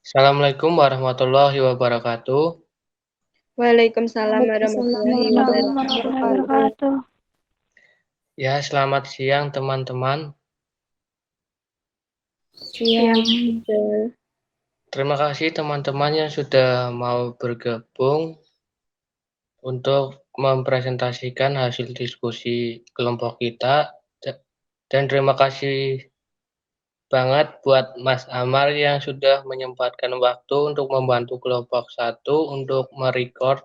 Assalamualaikum warahmatullahi wabarakatuh. Waalaikumsalam warahmatullahi Waalaikumsalam warahmatullahi wabarakatuh. wabarakatuh. Ya, selamat siang teman-teman. Siang, betul. Terima kasih teman-teman yang sudah mau bergabung untuk mempresentasikan hasil diskusi kelompok kita. Dan terima kasih banget buat Mas Amar yang sudah menyempatkan waktu untuk membantu kelompok 1 untuk merecord.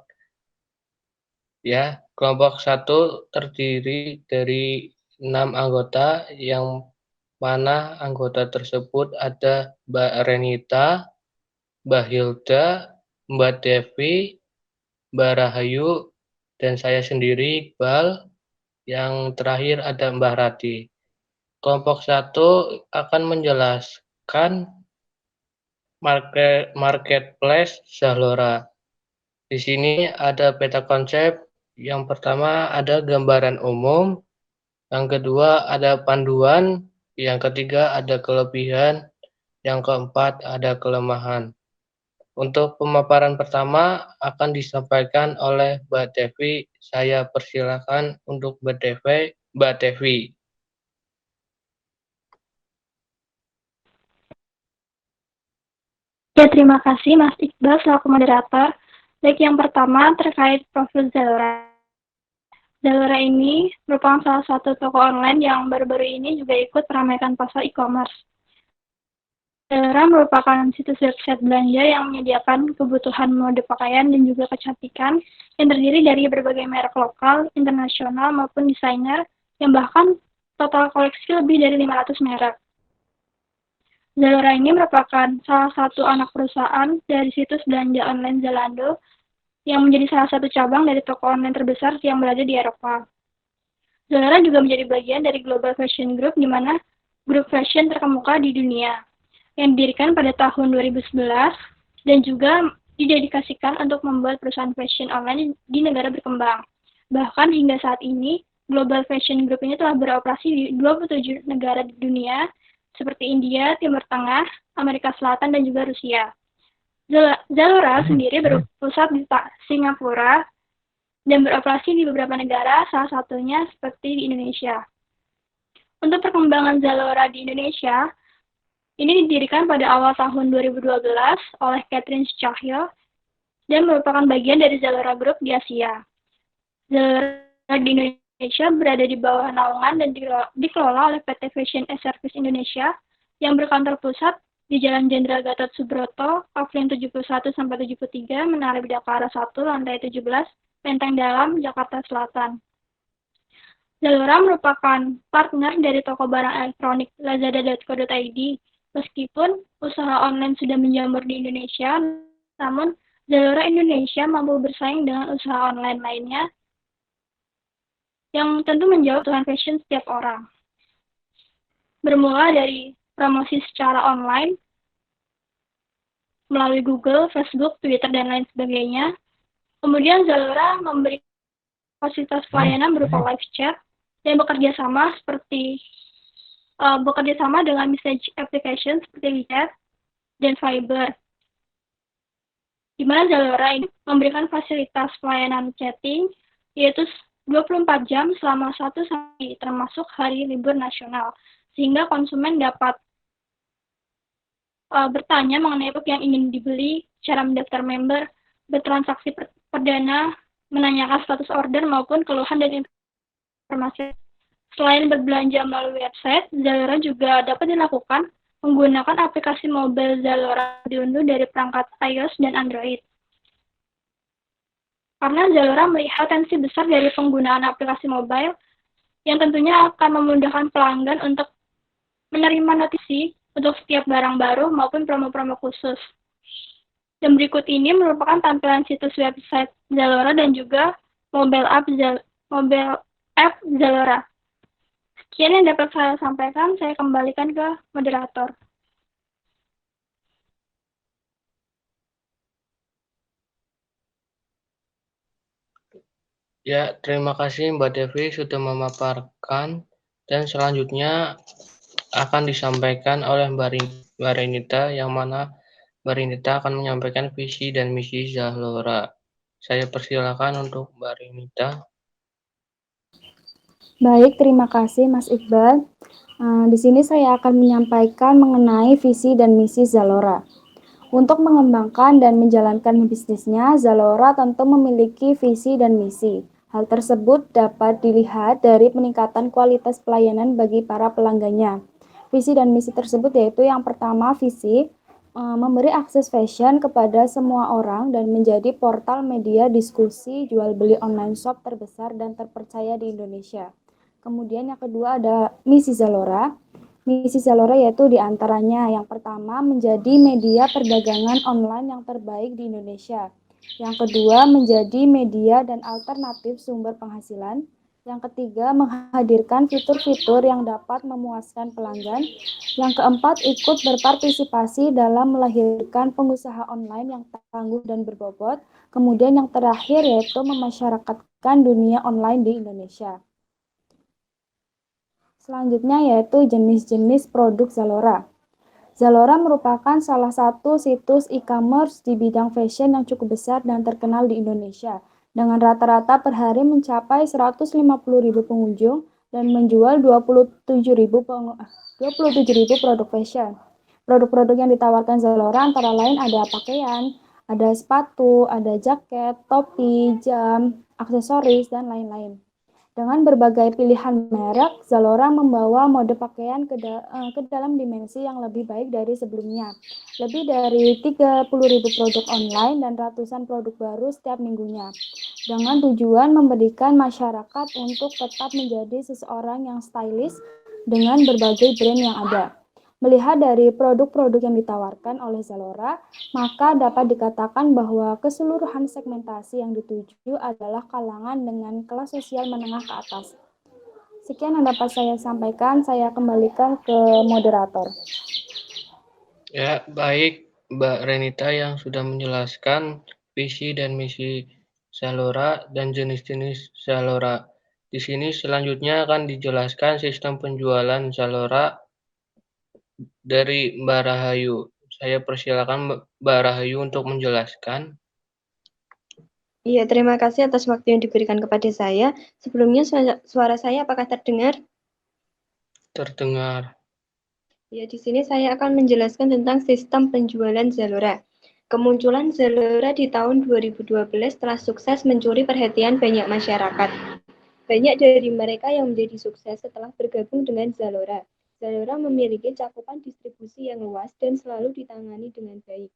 Ya, kelompok 1 terdiri dari 6 anggota yang mana anggota tersebut ada Mbak Renita, Mbak Hilda, Mbak Devi, Mbak Rahayu, dan saya sendiri, Iqbal. Yang terakhir ada Mbak Rati. Kelompok 1 akan menjelaskan marketplace Zalora. Di sini ada peta konsep. Yang pertama ada gambaran umum, yang kedua ada panduan, yang ketiga ada kelebihan, yang keempat ada kelemahan. Untuk pemaparan pertama akan disampaikan oleh Mbak Devi. Saya persilakan untuk Mbak Devi. Ya, terima kasih Mas Iqbal selaku moderator. Baik, yang pertama terkait profil Zalora. Zalora ini merupakan salah satu toko online yang baru-baru ini juga ikut meramaikan pasar e-commerce. Zalora merupakan situs website belanja yang menyediakan kebutuhan mode pakaian dan juga kecantikan yang terdiri dari berbagai merek lokal, internasional maupun desainer yang bahkan total koleksi lebih dari 500 merek. Zalora ini merupakan salah satu anak perusahaan dari situs belanja online Zalando yang menjadi salah satu cabang dari toko online terbesar yang berada di Eropa. Zalora juga menjadi bagian dari Global Fashion Group, di mana grup fashion terkemuka di dunia, yang didirikan pada tahun 2011 dan juga didedikasikan untuk membuat perusahaan fashion online di negara berkembang. Bahkan hingga saat ini, Global Fashion Group ini telah beroperasi di 27 negara di dunia, seperti India, Timur Tengah, Amerika Selatan, dan juga Rusia. Zalora sendiri berpusat di Singapura dan beroperasi di beberapa negara, salah satunya seperti di Indonesia. Untuk perkembangan Zalora di Indonesia, ini didirikan pada awal tahun 2012 oleh Catherine Cahyo dan merupakan bagian dari Zalora Group di Asia. Zalora di Indonesia berada di bawah naungan dan dikelola oleh PT Fashion Service Indonesia yang berkantor pusat di Jalan Jenderal Gatot Subroto, Pavilion 71-73, Menara Bidakara 1, lantai 17, Menteng Dalam, Jakarta Selatan. Zalora merupakan partner dari toko barang elektronik lazada.co.id. Meskipun usaha online sudah menjamur di Indonesia, namun Zalora Indonesia mampu bersaing dengan usaha online lainnya yang tentu menjawab kebutuhan fashion setiap orang. Bermula dari promosi secara online melalui Google, Facebook, Twitter, dan lain sebagainya. Kemudian Zalora memberi fasilitas pelayanan berupa live chat dan bekerja sama dengan message application seperti WeChat dan Viber. Di mana Zalora ini memberikan fasilitas pelayanan chatting yaitu 24 jam selama 1 hari, termasuk hari libur nasional, sehingga konsumen dapat bertanya mengenai produk yang ingin dibeli, cara mendaftar member, bertransaksi perdana, menanyakan status order maupun keluhan dan informasi. Selain berbelanja melalui website, Zalora juga dapat dilakukan menggunakan aplikasi mobile Zalora diunduh dari perangkat iOS dan Android. Karena Zalora melihat potensi besar dari penggunaan aplikasi mobile yang tentunya akan memudahkan pelanggan untuk menerima notifikasi untuk setiap barang baru maupun promo-promo khusus. Dan berikut ini merupakan tampilan situs website Zalora dan juga mobile app Zalora. Sekian yang dapat saya sampaikan, saya kembalikan ke moderator. Ya, terima kasih Mbak Devi sudah memaparkan, dan selanjutnya akan disampaikan oleh Mbak Renita yang mana Mbak Rinita akan menyampaikan visi dan misi Zalora. Saya persilakan untuk Mbak Rinita. Baik, terima kasih Mas Iqbal. Di sini saya akan menyampaikan mengenai visi dan misi Zalora. Untuk mengembangkan dan menjalankan bisnisnya, Zalora tentu memiliki visi dan misi. Hal tersebut dapat dilihat dari peningkatan kualitas pelayanan bagi para pelanggannya. Visi dan misi tersebut yaitu yang pertama, visi memberi akses fashion kepada semua orang dan menjadi portal media diskusi jual beli online shop terbesar dan terpercaya di Indonesia. Kemudian yang kedua ada misi Zalora. Misi Zalora yaitu diantaranya yang pertama menjadi media perdagangan online yang terbaik di Indonesia. Yang kedua menjadi media dan alternatif sumber penghasilan. Yang ketiga menghadirkan fitur-fitur yang dapat memuaskan pelanggan. Yang keempat ikut berpartisipasi dalam melahirkan pengusaha online yang tangguh dan berbobot. Kemudian yang terakhir yaitu memasyarakatkan dunia online di Indonesia. Selanjutnya yaitu jenis-jenis produk Zalora. Zalora merupakan salah satu situs e-commerce di bidang fashion yang cukup besar dan terkenal di Indonesia, dengan rata-rata per hari mencapai 150.000 pengunjung dan menjual 27.000 produk fashion. Produk-produk yang ditawarkan Zalora antara lain ada pakaian, ada sepatu, ada jaket, topi, jam, aksesoris, dan lain-lain. Dengan berbagai pilihan merek, Zalora membawa mode pakaian ke dalam dimensi yang lebih baik dari sebelumnya. Lebih dari 30.000 produk online dan ratusan produk baru setiap minggunya. Dengan tujuan memberikan masyarakat untuk tetap menjadi seseorang yang stylish dengan berbagai brand yang ada. Melihat dari produk-produk yang ditawarkan oleh Zalora, maka dapat dikatakan bahwa keseluruhan segmentasi yang dituju adalah kalangan dengan kelas sosial menengah ke atas. Sekian yang dapat saya sampaikan, saya kembalikan ke moderator. Ya, baik Mbak Renita yang sudah menjelaskan visi dan misi Zalora dan jenis-jenis Zalora. Di sini selanjutnya akan dijelaskan sistem penjualan Zalora dari Mbak Rahayu. Saya persilakan Mbak Rahayu untuk menjelaskan. Iya, terima kasih atas waktu yang diberikan kepada saya. Sebelumnya suara saya apakah terdengar? Terdengar. Ya, di sini saya akan menjelaskan tentang sistem penjualan Zalora. Kemunculan Zalora di tahun 2012 telah sukses mencuri perhatian banyak masyarakat. Banyak dari mereka yang menjadi sukses setelah bergabung dengan Zalora. Zalora memiliki cakupan distribusi yang luas dan selalu ditangani dengan baik.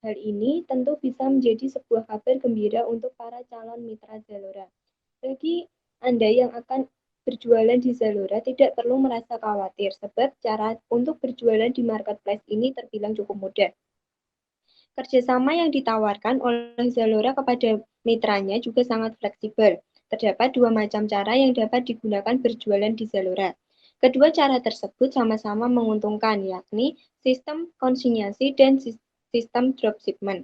Hal ini tentu bisa menjadi sebuah kabar gembira untuk para calon mitra Zalora. Bagi Anda yang akan berjualan di Zalora tidak perlu merasa khawatir sebab cara untuk berjualan di marketplace ini terbilang cukup mudah. Kerjasama yang ditawarkan oleh Zalora kepada mitranya juga sangat fleksibel. Terdapat dua macam cara yang dapat digunakan berjualan di Zalora. Kedua cara tersebut sama-sama menguntungkan, yakni sistem konsinyasi dan sistem dropshipment.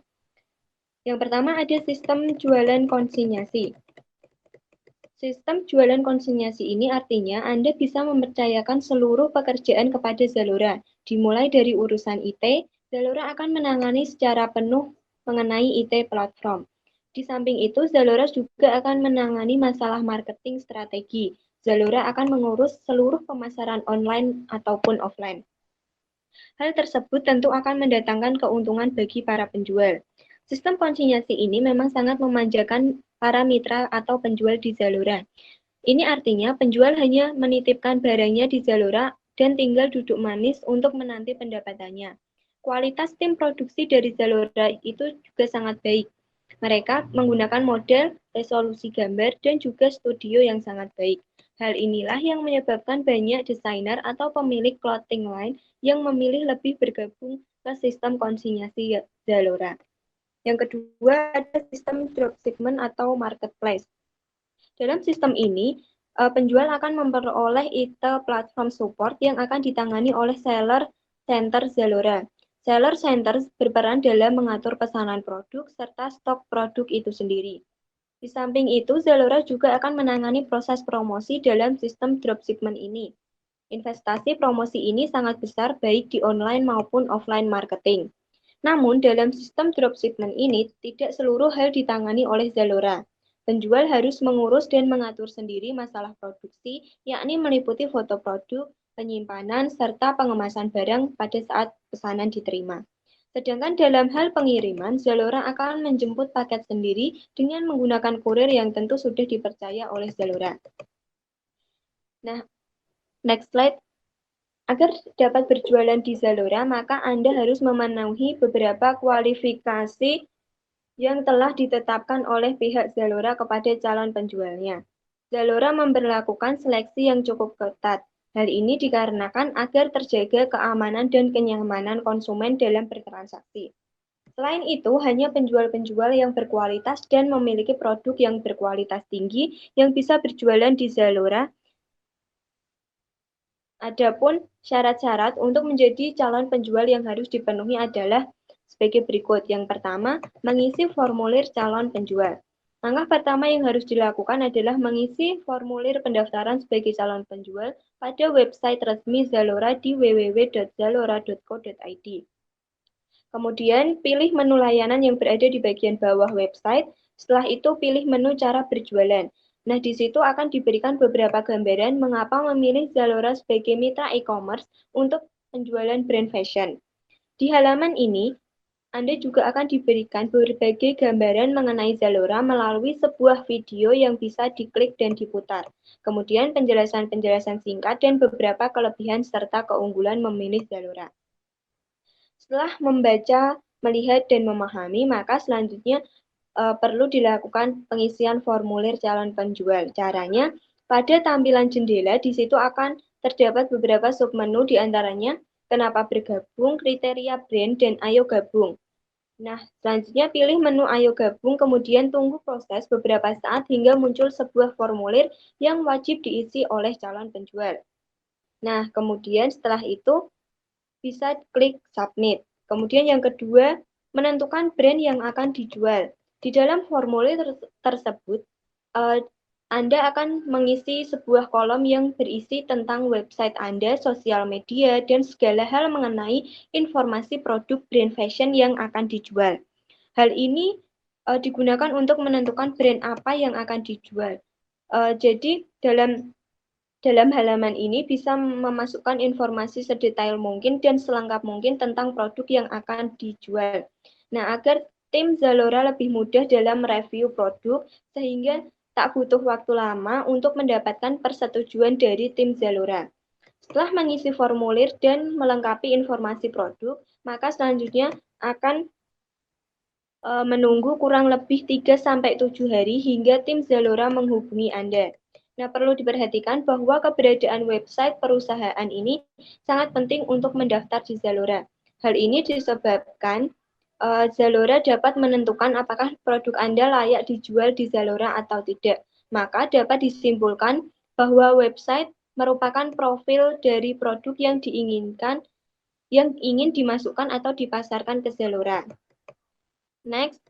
Yang pertama ada sistem jualan konsinyasi. Sistem jualan konsinyasi ini artinya Anda bisa mempercayakan seluruh pekerjaan kepada Zalora. Dimulai dari urusan IT, Zalora akan menangani secara penuh mengenai IT platform. Di samping itu, Zalora juga akan menangani masalah marketing strategi. Zalora akan mengurus seluruh pemasaran online ataupun offline. Hal tersebut tentu akan mendatangkan keuntungan bagi para penjual. Sistem konsinyasi ini memang sangat memanjakan para mitra atau penjual di Zalora. Ini artinya penjual hanya menitipkan barangnya di Zalora dan tinggal duduk manis untuk menanti pendapatannya. Kualitas tim produksi dari Zalora itu juga sangat baik. Mereka menggunakan model, resolusi gambar, dan juga studio yang sangat baik. Hal inilah yang menyebabkan banyak desainer atau pemilik clothing line yang memilih lebih bergabung ke sistem konsinyasi Zalora. Yang kedua ada sistem dropshipment atau marketplace. Dalam sistem ini, penjual akan memperoleh IT platform support yang akan ditangani oleh seller center Zalora. Seller center berperan dalam mengatur pesanan produk serta stok produk itu sendiri. Di samping itu, Zalora juga akan menangani proses promosi dalam sistem dropshipment ini. Investasi promosi ini sangat besar baik di online maupun offline marketing. Namun, dalam sistem dropshipment ini, tidak seluruh hal ditangani oleh Zalora. Penjual harus mengurus dan mengatur sendiri masalah produksi, yakni meliputi foto produk, penyimpanan, serta pengemasan barang pada saat pesanan diterima. Sedangkan dalam hal pengiriman, Zalora akan menjemput paket sendiri dengan menggunakan kurir yang tentu sudah dipercaya oleh Zalora. Nah, next slide. Agar dapat berjualan di Zalora, maka Anda harus memenuhi beberapa kualifikasi yang telah ditetapkan oleh pihak Zalora kepada calon penjualnya. Zalora memberlakukan seleksi yang cukup ketat. Hal ini dikarenakan agar terjaga keamanan dan kenyamanan konsumen dalam bertransaksi. Selain itu, hanya penjual-penjual yang berkualitas dan memiliki produk yang berkualitas tinggi yang bisa berjualan di Zalora. Adapun syarat-syarat untuk menjadi calon penjual yang harus dipenuhi adalah sebagai berikut. Yang pertama, mengisi formulir calon penjual. Langkah pertama yang harus dilakukan adalah mengisi formulir pendaftaran sebagai calon penjual pada website resmi Zalora di www.zalora.co.id. Kemudian, pilih menu layanan yang berada di bagian bawah website. Setelah itu, pilih menu cara berjualan. Nah, di situ akan diberikan beberapa gambaran mengapa memilih Zalora sebagai mitra e-commerce untuk penjualan brand fashion. Di halaman ini, Anda juga akan diberikan berbagai gambaran mengenai Zalora melalui sebuah video yang bisa diklik dan diputar. Kemudian penjelasan-penjelasan singkat dan beberapa kelebihan serta keunggulan memilih Zalora. Setelah membaca, melihat, dan memahami, maka selanjutnya perlu dilakukan pengisian formulir calon penjual. Caranya, pada tampilan jendela di situ akan terdapat beberapa submenu di antaranya kenapa bergabung, kriteria brand, dan ayo gabung. Nah, selanjutnya pilih menu ayo gabung, kemudian tunggu proses beberapa saat hingga muncul sebuah formulir yang wajib diisi oleh calon penjual. Nah, kemudian setelah itu bisa klik submit. Kemudian yang kedua, menentukan brand yang akan dijual. Di dalam formulir tersebut, Anda akan mengisi sebuah kolom yang berisi tentang website Anda, sosial media, dan segala hal mengenai informasi produk brand fashion yang akan dijual. Hal ini digunakan untuk menentukan brand apa yang akan dijual. Jadi dalam halaman ini bisa memasukkan informasi sedetail mungkin dan selengkap mungkin tentang produk yang akan dijual. Nah, agar tim Zalora lebih mudah dalam mereview produk, sehingga tak butuh waktu lama untuk mendapatkan persetujuan dari tim Zalora. Setelah mengisi formulir dan melengkapi informasi produk, maka selanjutnya akan menunggu kurang lebih 3-7 hari hingga tim Zalora menghubungi Anda. Nah, perlu diperhatikan bahwa keberadaan website perusahaan ini sangat penting untuk mendaftar di Zalora. Hal ini disebabkan Zalora dapat menentukan apakah produk Anda layak dijual di Zalora atau tidak. Maka dapat disimpulkan bahwa website merupakan profil dari produk yang diinginkan, yang ingin dimasukkan atau dipasarkan ke Zalora. Next.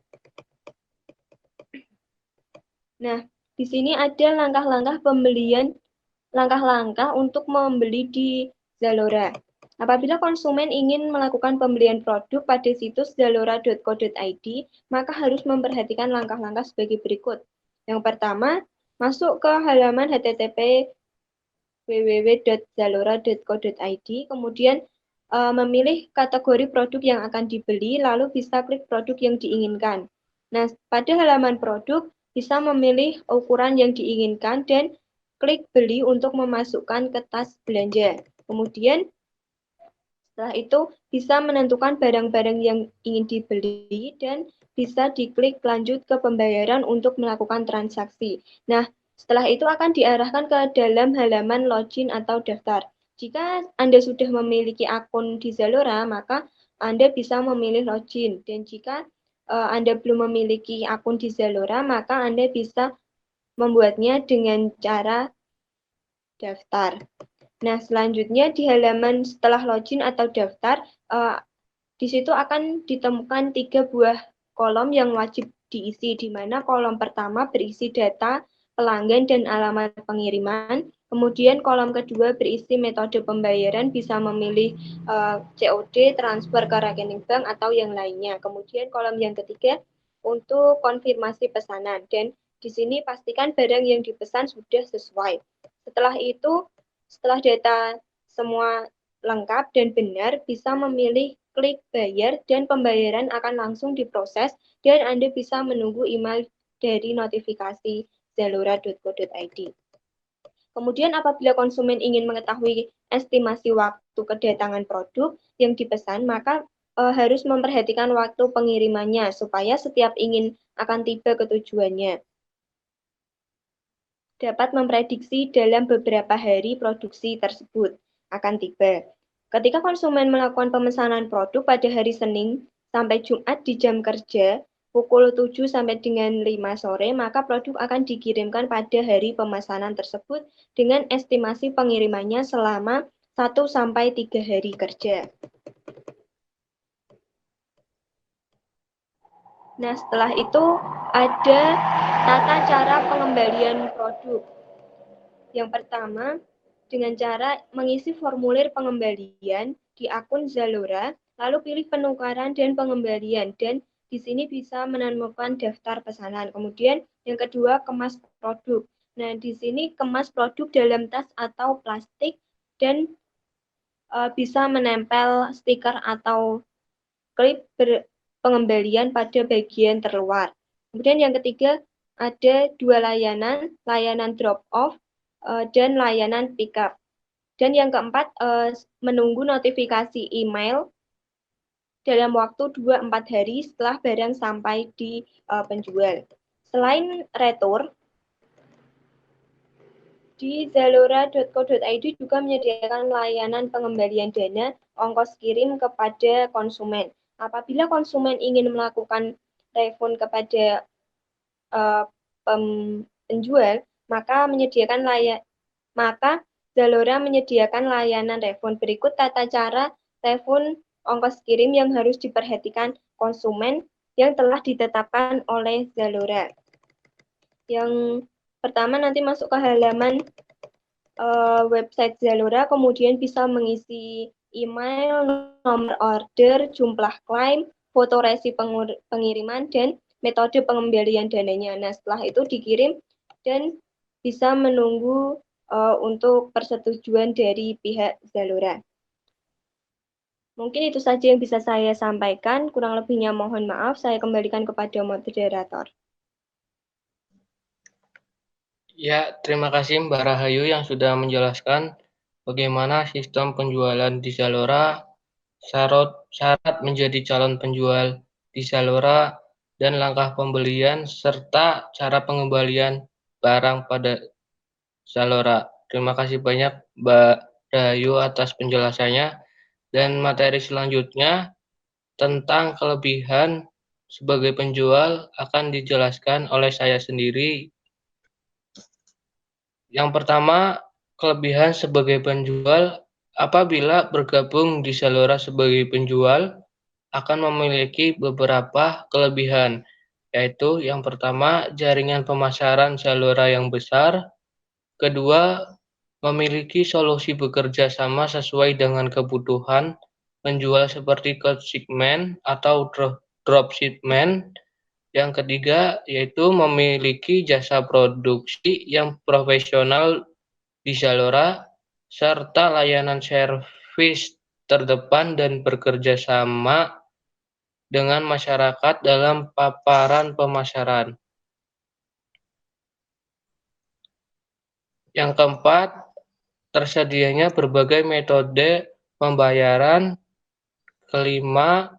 Nah, di sini ada langkah-langkah untuk membeli di Zalora. Apabila konsumen ingin melakukan pembelian produk pada situs zalora.co.id, maka harus memperhatikan langkah-langkah sebagai berikut. Yang pertama, masuk ke halaman http www.zalora.co.id, kemudian memilih kategori produk yang akan dibeli, lalu bisa klik produk yang diinginkan. Nah, pada halaman produk, bisa memilih ukuran yang diinginkan dan klik beli untuk memasukkan ke tas belanja. Kemudian, setelah itu bisa menentukan barang-barang yang ingin dibeli dan bisa diklik lanjut ke pembayaran untuk melakukan transaksi. Nah, setelah itu akan diarahkan ke dalam halaman login atau daftar. Jika Anda sudah memiliki akun di Zalora, maka Anda bisa memilih login. Dan jika Anda belum memiliki akun di Zalora, maka Anda bisa membuatnya dengan cara daftar. Nah, selanjutnya di halaman setelah login atau daftar, di situ akan ditemukan 3 buah kolom yang wajib diisi, di mana kolom pertama berisi data pelanggan dan alamat pengiriman, Kemudian kolom kedua berisi metode pembayaran, bisa memilih COD, transfer ke rekening bank, atau yang lainnya. Kemudian kolom yang ketiga untuk konfirmasi pesanan, dan di sini pastikan barang yang dipesan sudah sesuai. Setelah itu, setelah data semua lengkap dan benar, bisa memilih klik bayar dan pembayaran akan langsung diproses, dan Anda bisa menunggu email dari notifikasi zalora.co.id. Kemudian apabila konsumen ingin mengetahui estimasi waktu kedatangan produk yang dipesan, maka harus memperhatikan waktu pengirimannya supaya setiap ingin akan tiba ke tujuannya. Dapat memprediksi dalam beberapa hari produksi tersebut akan tiba. Ketika konsumen melakukan pemesanan produk pada hari Senin sampai Jumat di jam kerja, pukul 7 sampai dengan 5 sore, maka produk akan dikirimkan pada hari pemesanan tersebut dengan estimasi pengirimannya selama 1 sampai 3 hari kerja. Nah, setelah itu ada tata cara pengembalian produk. Yang pertama, dengan cara mengisi formulir pengembalian di akun Zalora, lalu pilih penukaran dan pengembalian, dan di sini bisa menemukan daftar pesanan. Kemudian yang kedua, kemas produk. Nah, di sini kemas produk dalam tas atau plastik dan bisa menempel stiker atau klip pengembalian pada bagian terluar. Kemudian yang ketiga, ada dua layanan drop off dan layanan pick up. Dan yang keempat, menunggu notifikasi email dalam waktu 2-4 hari setelah barang sampai di penjual. Selain retur, di zalora.co.id juga menyediakan layanan pengembalian dana ongkos kirim kepada konsumen. Apabila konsumen ingin melakukan refund kepada penjual, maka Zalora menyediakan layanan refund. Berikut tata cara refund ongkos kirim yang harus diperhatikan konsumen yang telah ditetapkan oleh Zalora. Yang pertama, nanti masuk ke halaman website Zalora, kemudian bisa mengisi email, nomor order, jumlah klaim, foto resi pengiriman, dan metode pengembalian dananya. Nah, setelah itu dikirim dan bisa menunggu untuk persetujuan dari pihak Zalora. Mungkin itu saja yang bisa saya sampaikan, kurang lebihnya mohon maaf, saya kembalikan kepada moderator. Ya, terima kasih Mbak Rahayu yang sudah menjelaskan bagaimana sistem penjualan di Zalora, syarat menjadi calon penjual di Zalora, dan langkah pembelian serta cara pengembalian barang pada Zalora. Terima kasih banyak Mbak Rahayu atas penjelasannya, dan materi selanjutnya tentang kelebihan sebagai penjual akan dijelaskan oleh saya sendiri. Yang pertama, kelebihan sebagai penjual. Apabila bergabung di Zalora sebagai penjual, akan memiliki beberapa kelebihan, yaitu yang pertama, jaringan pemasaran Zalora yang besar. Kedua, memiliki solusi bekerja sama sesuai dengan kebutuhan penjual seperti consignment atau dropshipment. Yang ketiga, yaitu memiliki jasa produksi yang profesional di Zalora, serta layanan servis terdepan dan bekerja sama dengan masyarakat dalam paparan pemasaran. Yang keempat, tersedianya berbagai metode pembayaran. Kelima,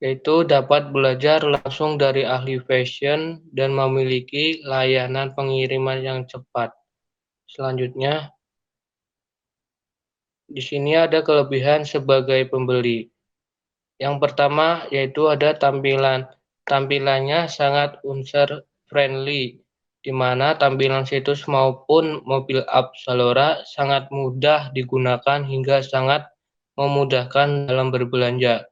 yaitu dapat belajar langsung dari ahli fashion dan memiliki layanan pengiriman yang cepat. Selanjutnya, di sini ada kelebihan sebagai pembeli. Yang pertama yaitu ada tampilannya sangat user friendly, di mana tampilan situs maupun mobil app Zalora sangat mudah digunakan hingga sangat memudahkan dalam berbelanja.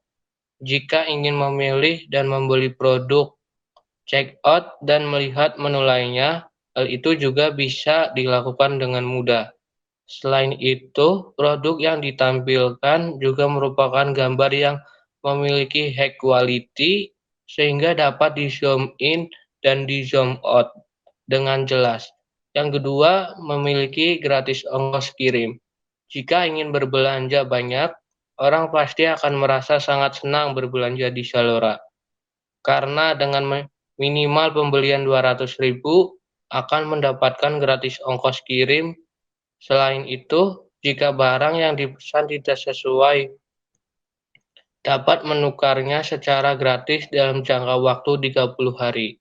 Jika ingin memilih dan membeli produk, check out dan melihat menu lainnya, Hal itu juga bisa dilakukan dengan mudah. Selain itu, produk yang ditampilkan juga merupakan gambar yang memiliki high quality sehingga dapat di-zoom in dan di-zoom out dengan jelas. Yang kedua, memiliki gratis ongkos kirim. Jika ingin berbelanja banyak, orang pasti akan merasa sangat senang berbelanja di Zalora. Karena dengan minimal pembelian 200.000 akan mendapatkan gratis ongkos kirim. Selain itu, jika barang yang dipesan tidak sesuai, dapat menukarnya secara gratis dalam jangka waktu 30 hari.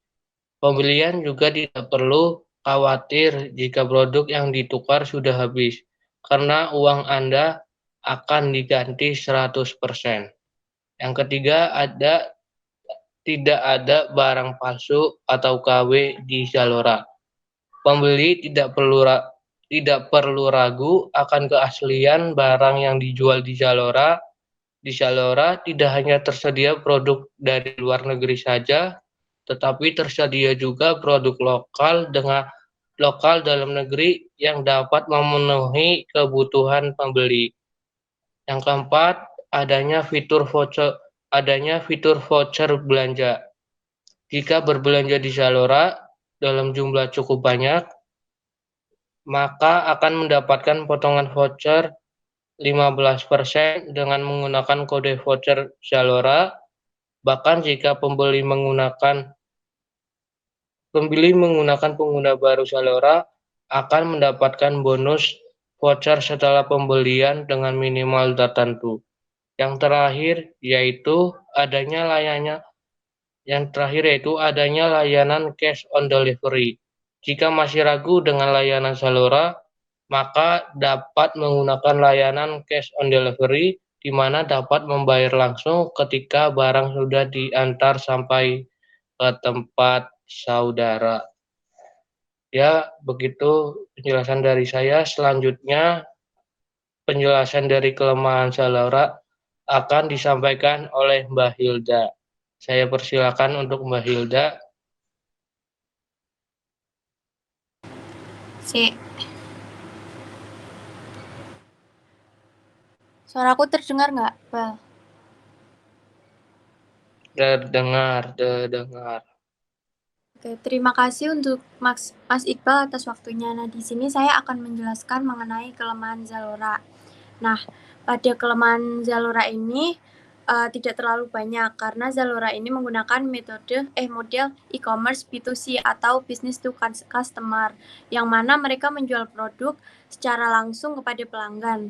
Pembelian juga tidak perlu khawatir jika produk yang ditukar sudah habis, karena uang Anda akan diganti 100%. Yang ketiga, tidak ada barang palsu atau KW di Zalora. Pembeli tidak perlu ragu akan keaslian barang yang dijual di Zalora. Di Zalora tidak hanya tersedia produk dari luar negeri saja, tetapi tersedia juga produk lokal dalam negeri yang dapat memenuhi kebutuhan pembeli. Yang keempat, adanya fitur voucher belanja. Jika berbelanja di Zalora dalam jumlah cukup banyak, maka akan mendapatkan potongan voucher 15% dengan menggunakan kode voucher Zalora. Bahkan jika pembeli menggunakan pengguna baru Zalora akan mendapatkan bonus voucher setelah pembelian dengan minimal tertentu. Yang terakhir yaitu adanya layanan cash on delivery. Jika masih ragu dengan layanan Zalora, maka dapat menggunakan layanan cash on delivery, di mana dapat membayar langsung ketika barang sudah diantar sampai ke tempat saudara. Ya, begitu penjelasan dari saya. Selanjutnya, penjelasan dari kelemahan Zalora akan disampaikan oleh Mbak Hilda. Saya persilakan untuk Mbak Hilda. Suaraku terdengar nggak, Bal? Terdengar. Oke, terima kasih untuk Mas Iqbal atas waktunya. Nah, di sini saya akan menjelaskan mengenai kelemahan Zalora. Nah, pada kelemahan Zalora ini tidak terlalu banyak karena Zalora ini menggunakan model e-commerce B2C atau business to customer, yang mana mereka menjual produk secara langsung kepada pelanggan.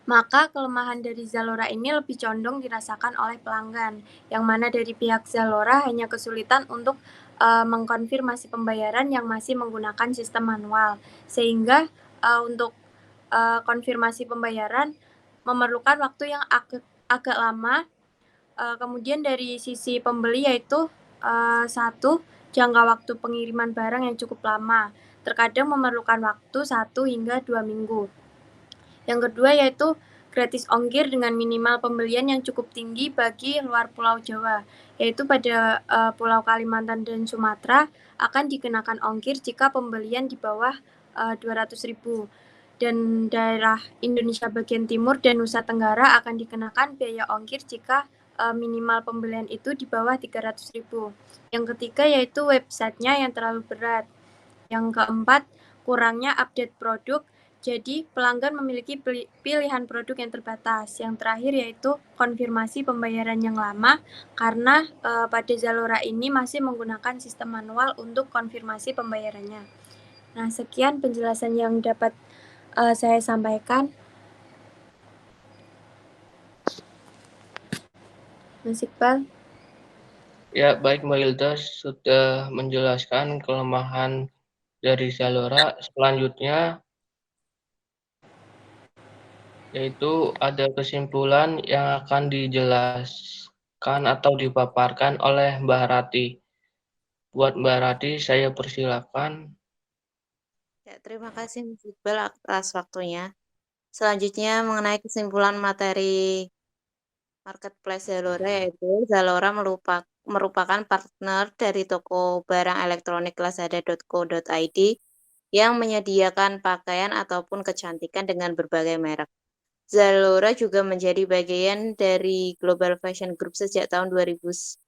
Maka kelemahan dari Zalora ini lebih condong dirasakan oleh pelanggan, yang mana dari pihak Zalora hanya kesulitan untuk mengkonfirmasi pembayaran yang masih menggunakan sistem manual, sehingga untuk konfirmasi pembayaran memerlukan waktu yang agak lama. Kemudian dari sisi pembeli yaitu satu, jangka waktu pengiriman barang yang cukup lama, terkadang memerlukan waktu 1 hingga 2 minggu. Yang kedua yaitu gratis ongkir dengan minimal pembelian yang cukup tinggi bagi luar Pulau Jawa, yaitu pada Pulau Kalimantan dan Sumatera akan dikenakan ongkir jika pembelian di bawah 200.000, dan daerah Indonesia bagian timur dan Nusa Tenggara akan dikenakan biaya ongkir jika minimal pembelian itu di bawah 300.000. Yang ketiga yaitu websitenya yang terlalu berat. Yang keempat, kurangnya update produk. Jadi, pelanggan memiliki pilihan produk yang terbatas. Yang terakhir yaitu konfirmasi pembayaran yang lama, karena pada Zalora ini masih menggunakan sistem manual untuk konfirmasi pembayarannya. Nah, sekian penjelasan yang dapat saya sampaikan. Mas Iqbal. Ya, baik Mbak Hilda sudah menjelaskan kelemahan dari Zalora. Selanjutnya yaitu ada kesimpulan yang akan dijelaskan atau dipaparkan oleh Mbak Rati. Buat Mbak Rati, saya persilakan. Ya, terima kasih Mas Iqbal atas waktunya. Selanjutnya mengenai kesimpulan materi marketplace Zalora, yaitu Zalora merupakan partner dari toko barang elektronik lazada.co.id yang menyediakan pakaian ataupun kecantikan dengan berbagai merek. Zalora juga menjadi bagian dari Global Fashion Group sejak tahun 2011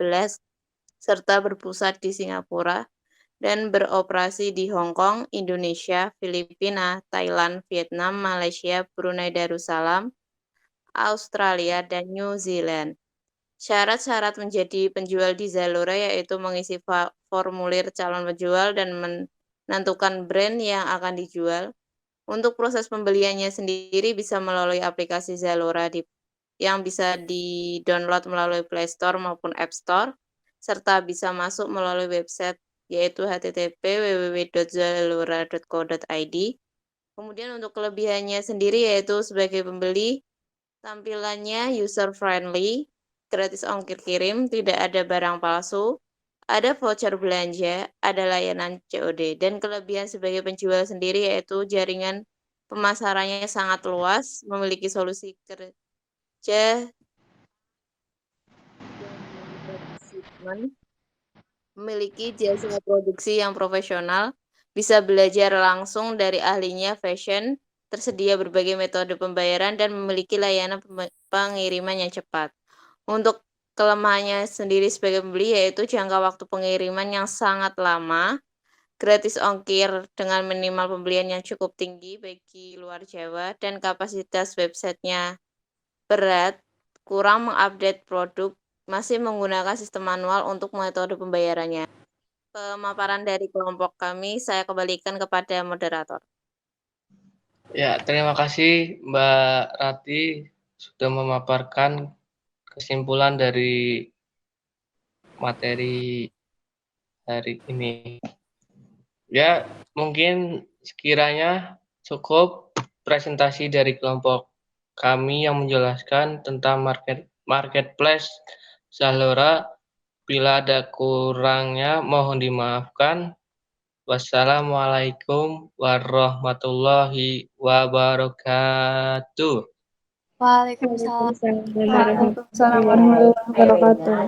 serta berpusat di Singapura dan beroperasi di Hong Kong, Indonesia, Filipina, Thailand, Vietnam, Malaysia, Brunei Darussalam, Australia, dan New Zealand. Syarat-syarat menjadi penjual di Zalora yaitu mengisi formulir calon penjual dan menentukan brand yang akan dijual. Untuk proses pembeliannya sendiri bisa melalui aplikasi Zalora yang bisa di-download melalui Play Store maupun App Store, serta bisa masuk melalui website yaitu http://www.zalora.co.id. Kemudian untuk kelebihannya sendiri yaitu sebagai pembeli, tampilannya user-friendly, gratis ongkir kirim, tidak ada barang palsu, ada voucher belanja, ada layanan COD, dan kelebihan sebagai penjual sendiri yaitu jaringan pemasarannya sangat luas, memiliki solusi kerja dan manajemen, memiliki jasa produksi yang profesional, bisa belajar langsung dari ahlinya fashion, tersedia berbagai metode pembayaran, dan memiliki layanan pengiriman yang cepat. Untuk kelemahannya sendiri sebagai pembeli yaitu jangka waktu pengiriman yang sangat lama, gratis ongkir dengan minimal pembelian yang cukup tinggi bagi luar Jawa, dan kapasitas websitenya berat, kurang mengupdate produk, masih menggunakan sistem manual untuk metode pembayarannya. Pemaparan dari kelompok kami saya kembalikan kepada moderator. Ya, terima kasih Mbak Rati sudah memaparkan kesimpulan dari materi hari ini. Ya, mungkin sekiranya cukup presentasi dari kelompok kami yang menjelaskan tentang marketplace Zalora. Bila ada kurangnya mohon dimaafkan. Wassalamualaikum warahmatullahi wabarakatuh. Waalaikumsalam. Waalaikumsalam warahmatullahi wabarakatuh.